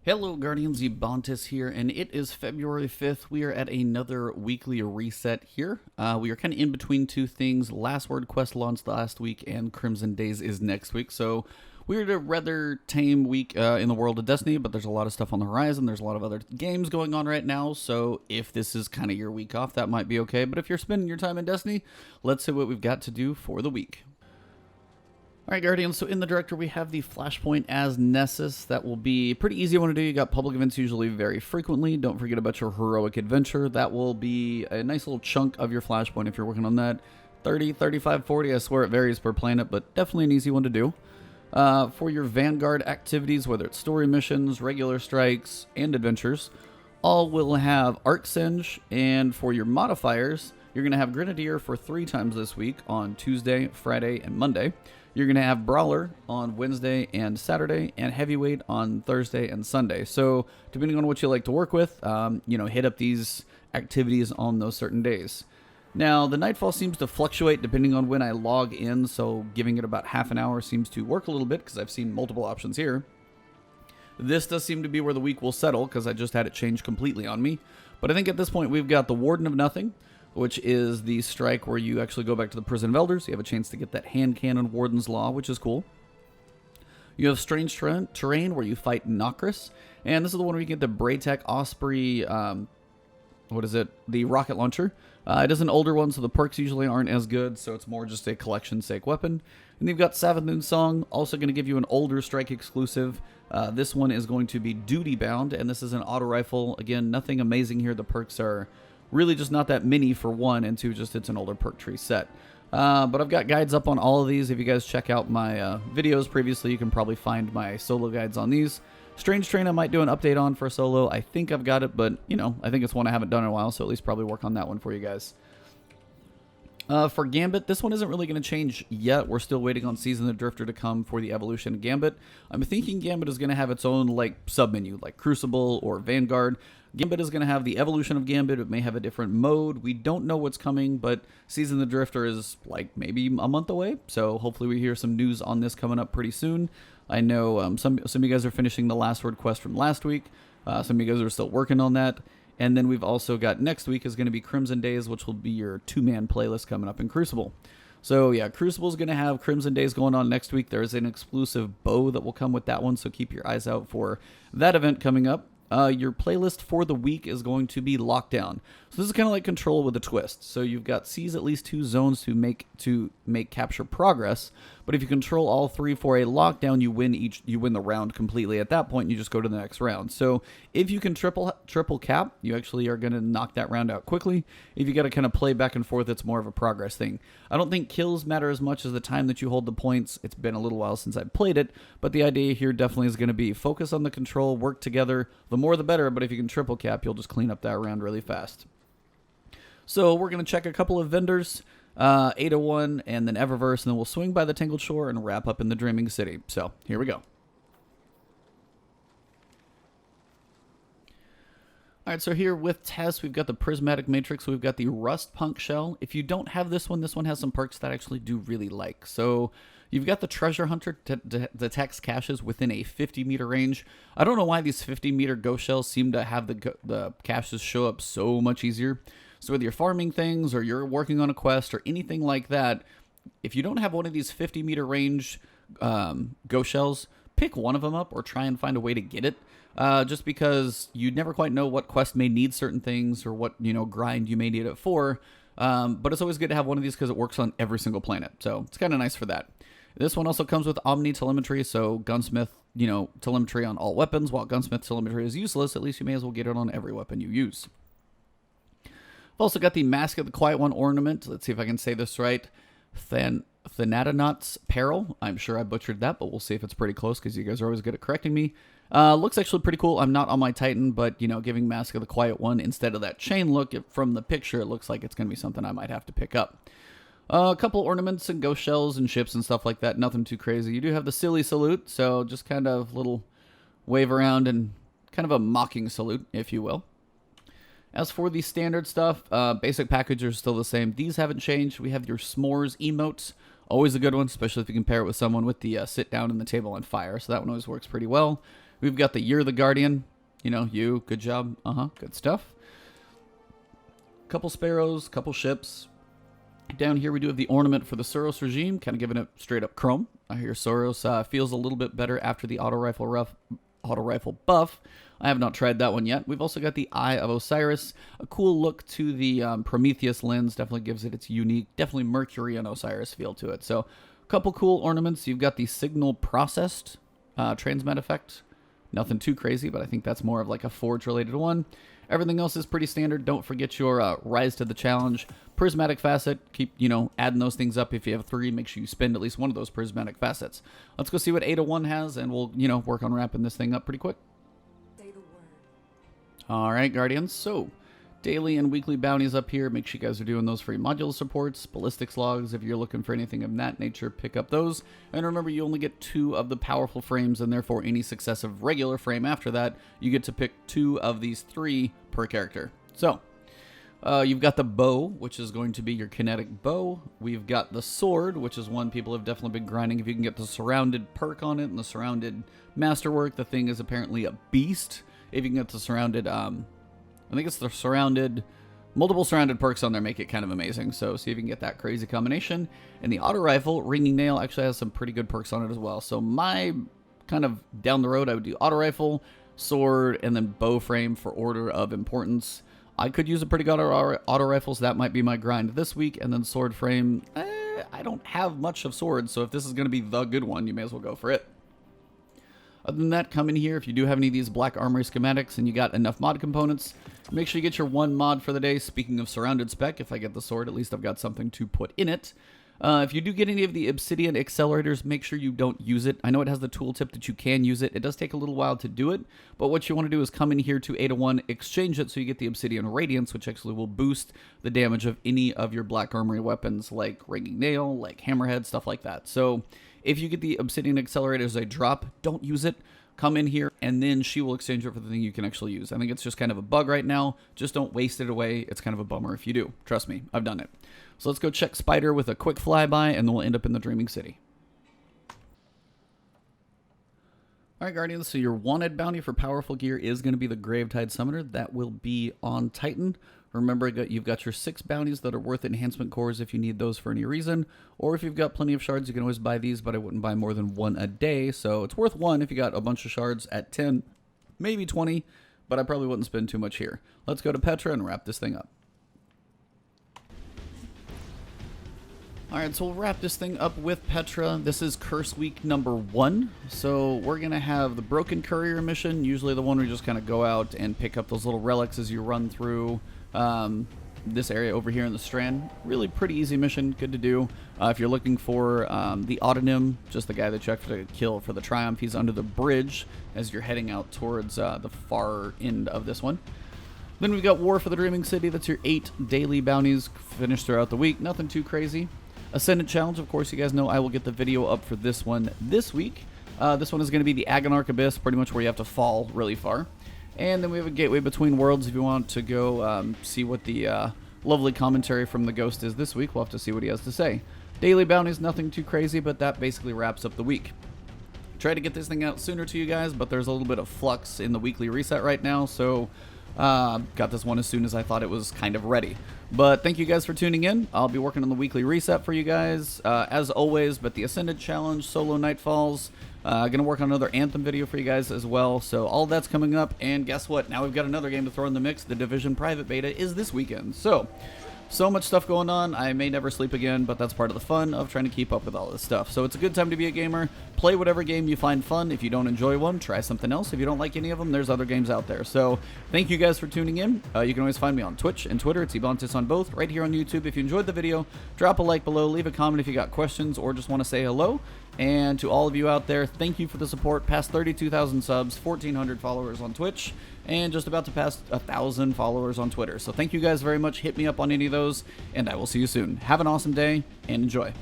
Hello Guardians, Ebontis here, and it is February 5th. We are at another weekly reset here. We are kind of in between two things. Last Word Quest launched last week, and Crimson Days is next week. So we're at a rather tame week in the world of Destiny, but there's a lot of stuff on the horizon. There's a lot of other games going on right now, so if this is kind of your week off, that might be okay. But if you're spending your time in Destiny, let's see what we've got to do for the week. Alright Guardians, so in the director we have the flashpoint as Nessus. That will be a pretty easy one to do. You got public events usually very frequently. Don't forget about your heroic adventure. That will be a nice little chunk of your flashpoint if you're working on that. 30, 35, 40, I swear it varies per planet, but definitely an easy one to do. For your Vanguard activities, whether it's story missions, regular strikes, and adventures, all will have Arc Singe, and for your modifiers, you're going to have Grenadier for 3 times this week on Tuesday, Friday, and Monday. You're going to have Brawler on Wednesday and Saturday, and Heavyweight on Thursday and Sunday. So, depending on what you like to work with, hit up these activities on those certain days. Now, the Nightfall seems to fluctuate depending on when I log in, so giving it about half an hour seems to work a little bit, because I've seen multiple options here. This does seem to be where the week will settle, because I just had it change completely on me. But I think at this point, we've got the Warden of Nothing, which is the strike where you actually go back to the Prison of Elders. You have a chance to get that hand cannon Warden's Law, which is cool. You have Strange Terrain, where you fight Nokris. And this is the one where you get the Braytech Osprey, the rocket launcher. It is an older one, so the perks usually aren't as good, so it's more just a collection-sake weapon. And you've got Savathun Song, also going to give you an older strike exclusive. This one is going to be duty bound, and this is an auto rifle. Again, nothing amazing here. The perks are really just not that many for one, and two, just it's an older perk tree set. But I've got guides up on all of these. If you guys check out my videos previously, you can probably find my solo guides on these. Strange Train I might do an update on for solo. I think I've got it, but, I think it's one I haven't done in a while, so at least probably work on that one for you guys. For Gambit, this one isn't really going to change yet. We're still waiting on Season of the Drifter to come for the evolution of Gambit. I'm thinking Gambit is going to have its own, sub-menu, like Crucible or Vanguard. Gambit is going to have the evolution of Gambit. It may have a different mode. We don't know what's coming, but Season of the Drifter is, maybe a month away. So hopefully we hear some news on this coming up pretty soon. I know some of you guys are finishing the Last Word Quest from last week. Some of you guys are still working on that. And then we've also got next week is going to be Crimson Days, which will be your 2-man playlist coming up in Crucible. So yeah, Crucible is going to have Crimson Days going on next week. There is an exclusive bow that will come with that one, so keep your eyes out for that event coming up. Your playlist for the week is going to be Lockdown. So this is kind of like Control with a twist. So you've got seize at least 2 zones to make capture progress. But if you control all 3 for a lockdown, you win the round completely. At that point, you just go to the next round. So if you can triple cap, you actually are going to knock that round out quickly. If you got to kind of play back and forth, it's more of a progress thing. I don't think kills matter as much as the time that you hold the points. It's been a little while since I've played it, but the idea here definitely is going to be focus on the control, work together. The more the better, but if you can triple cap, you'll just clean up that round really fast. So we're going to check a couple of vendors. 801 and then Eververse, and then we'll swing by the Tangled Shore and wrap up in the Dreaming City. So here we go. Alright, so here with Tess, we've got the Prismatic Matrix, we've got the Rust Punk Shell. If you don't have this one has some perks that I actually do really like. So you've got the Treasure Hunter detects caches within a 50-meter range. I don't know why these 50-meter ghost shells seem to have the caches show up so much easier. So whether you're farming things or you're working on a quest or anything like that, if you don't have one of these 50-meter range ghost shells, pick one of them up or try and find a way to get it. Just because you never quite know what quest may need certain things or what grind you may need it for. But it's always good to have one of these because it works on every single planet. So it's kind of nice for that. This one also comes with Omni Telemetry, so Gunsmith, telemetry on all weapons. While Gunsmith telemetry is useless, at least you may as well get it on every weapon you use. I've also got the Mask of the Quiet One ornament. Let's see if I can say this right. Thanatonaut's Peril. I'm sure I butchered that, but we'll see if it's pretty close because you guys are always good at correcting me. Looks actually pretty cool. I'm not on my Titan, but, giving Mask of the Quiet One instead of that chain look, from the picture, it looks like it's going to be something I might have to pick up. A couple ornaments and ghost shells and ships and stuff like that. Nothing too crazy. You do have the Silly Salute, so just kind of little wave around and kind of a mocking salute, if you will. As for the standard stuff, basic package are still the same. These haven't changed. We have your S'mores emotes. Always a good one, especially if you can pair it with someone with the sit down and the table on fire. So that one always works pretty well. We've got the You're the Guardian. You know, you, good job. Good stuff. Couple sparrows, couple ships. Down here we do have the ornament for the Soros regime, kind of giving it straight up chrome. I hear Soros feels a little bit better after the auto rifle buff. I have not tried that one yet. We've also got the Eye of Osiris, a cool look to the Prometheus lens. Definitely gives it its unique, definitely Mercury and Osiris feel to it. So a couple cool ornaments. You've got the signal processed transmat effect. Nothing too crazy, but I think that's more of like a Forge related one. Everything else is pretty standard. Don't forget your Rise to the Challenge. Prismatic Facet. Keep, adding those things up. If you have 3, make sure you spend at least one of those Prismatic Facets. Let's go see what 801 has, and we'll, work on wrapping this thing up pretty quick. All right, Guardians. So, daily and weekly bounties up here. Make sure you guys are doing those free module supports. Ballistics logs. If you're looking for anything of that nature, pick up those. And remember, you only get 2 of the powerful frames, and therefore any successive regular frame after that, you get to pick 2 of these 3 per character. So, you've got the bow, which is going to be your kinetic bow. We've got the sword, which is one people have definitely been grinding. If you can get the surrounded perk on it and the surrounded masterwork, the thing is apparently a beast. If you can get the surrounded, I think it's the surrounded, multiple surrounded perks on there make it kind of amazing. So see if you can get that crazy combination. And the auto rifle, Ringing Nail, actually has some pretty good perks on it as well. So my kind of down the road, I would do auto rifle, sword, and then bow frame for order of importance. I could use a pretty good auto rifle, so that might be my grind this week. And then sword frame, I don't have much of swords, so if this is going to be the good one, you may as well go for it. Other than that, come in here. If you do have any of these black Armory schematics and you got enough mod components, make sure you get your 1 mod for the day. Speaking of surrounded spec, if I get the sword, at least I've got something to put in it. If you do get any of the obsidian accelerators, make sure you don't use it. I know it has the tooltip that you can use it. It does take a little while to do it, but what you want to do is come in here to 801, exchange it so you get the obsidian radiance, which actually will boost the damage of any of your black armory weapons like Ringing Nail, like Hammerhead, stuff like that. So if you get the obsidian accelerator as a drop, don't use it. Come in here, and then she will exchange it for the thing you can actually use. I think it's just kind of a bug right now. Just don't waste it away. It's kind of a bummer if you do. Trust me, I've done it. So let's go check Spider with a quick flyby, and then we'll end up in the Dreaming City. All right, Guardians, so your wanted bounty for powerful gear is going to be the Gravetide Summoner. That will be on Titan. Remember, you've got your 6 bounties that are worth enhancement cores if you need those for any reason. Or if you've got plenty of shards, you can always buy these, but I wouldn't buy more than 1 a day. So it's worth 1 if you got a bunch of shards at 10, maybe 20, but I probably wouldn't spend too much here. Let's go to Petra and wrap this thing up. Alright, so we'll wrap this thing up with Petra. This is Curse Week number 1. So we're going to have the Broken Courier mission, usually the one where you just kind of go out and pick up those little relics as you run through this area over here in the Strand. Really pretty easy mission, good to do. If you're looking for the Autonym, just the guy that you have to kill for the Triumph, he's under the bridge as you're heading out towards the far end of this one. Then we've got War for the Dreaming City. That's your 8 daily bounties finished throughout the week. Nothing too crazy. Ascendant Challenge, of course, you guys know I will get the video up for this one this week. This one is going to be the Agonarch Abyss, pretty much where you have to fall really far. And then we have a Gateway Between Worlds if you want to go see what the lovely commentary from the Ghost is this week. We'll have to see what he has to say. Daily bounties, nothing too crazy, but that basically wraps up the week. Try to get this thing out sooner to you guys, but there's a little bit of flux in the weekly reset right now, so got this one as soon as I thought it was kind of ready. But thank you guys for tuning in. I'll be working on the weekly reset for you guys as always, but the Ascended Challenge, Solo Nightfalls, gonna work on another Anthem video for you guys as well. So all that's coming up, and guess what? Now we've got another game to throw in the mix. The Division Private Beta is this weekend. So much stuff going on. I may never sleep again, but that's part of the fun of trying to keep up with all this stuff. So it's a good time to be a gamer. Play whatever game you find fun. If you don't enjoy one, try something else. If you don't like any of them, there's other games out there. So thank you guys for tuning in. You can always find me on Twitch and Twitter. It's Ebontis on both. Right here on YouTube. If you enjoyed the video, drop a like below. Leave a comment if you got questions or just want to say hello. And to all of you out there, thank you for the support. Past 32,000 subs, 1,400 followers on Twitch, and just about to pass 1,000 followers on Twitter. So thank you guys very much. Hit me up on any of those, and I will see you soon. Have an awesome day, and enjoy.